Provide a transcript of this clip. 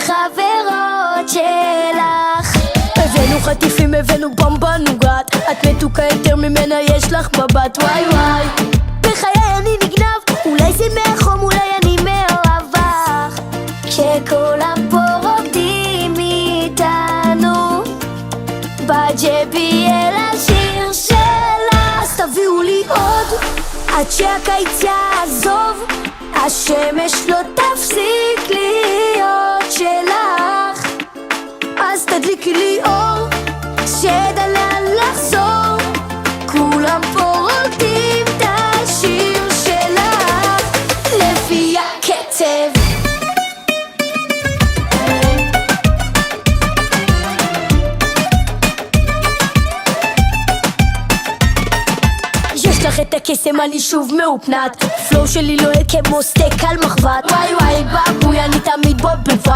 החברות שלך. הבאנו חטיפים, הבאנו במבה נוגת, את מתוקה יותר ממנה יש לך מבט. וואי וואי, בחיי אני נגנב, אולי זה מהחום, אולי אני מהרווח. כשכולם פה רוקדים איתנו בג'ביאל השיר שלה. אז תביאו לי עוד עד שהקיץ יעזוב, השמש לא תפסיק להיות שלך. אז תדליקי לי אור שידע לאן לחזור, כולם פה רוקדים את השיר שלך לפי הקצב. יש לך את הקסם, אני שוב מאופנת, פלואו שלי לוהה כמו סטייק על מחבת. וואי וואי בבוי, אני תמיד בו בוואי.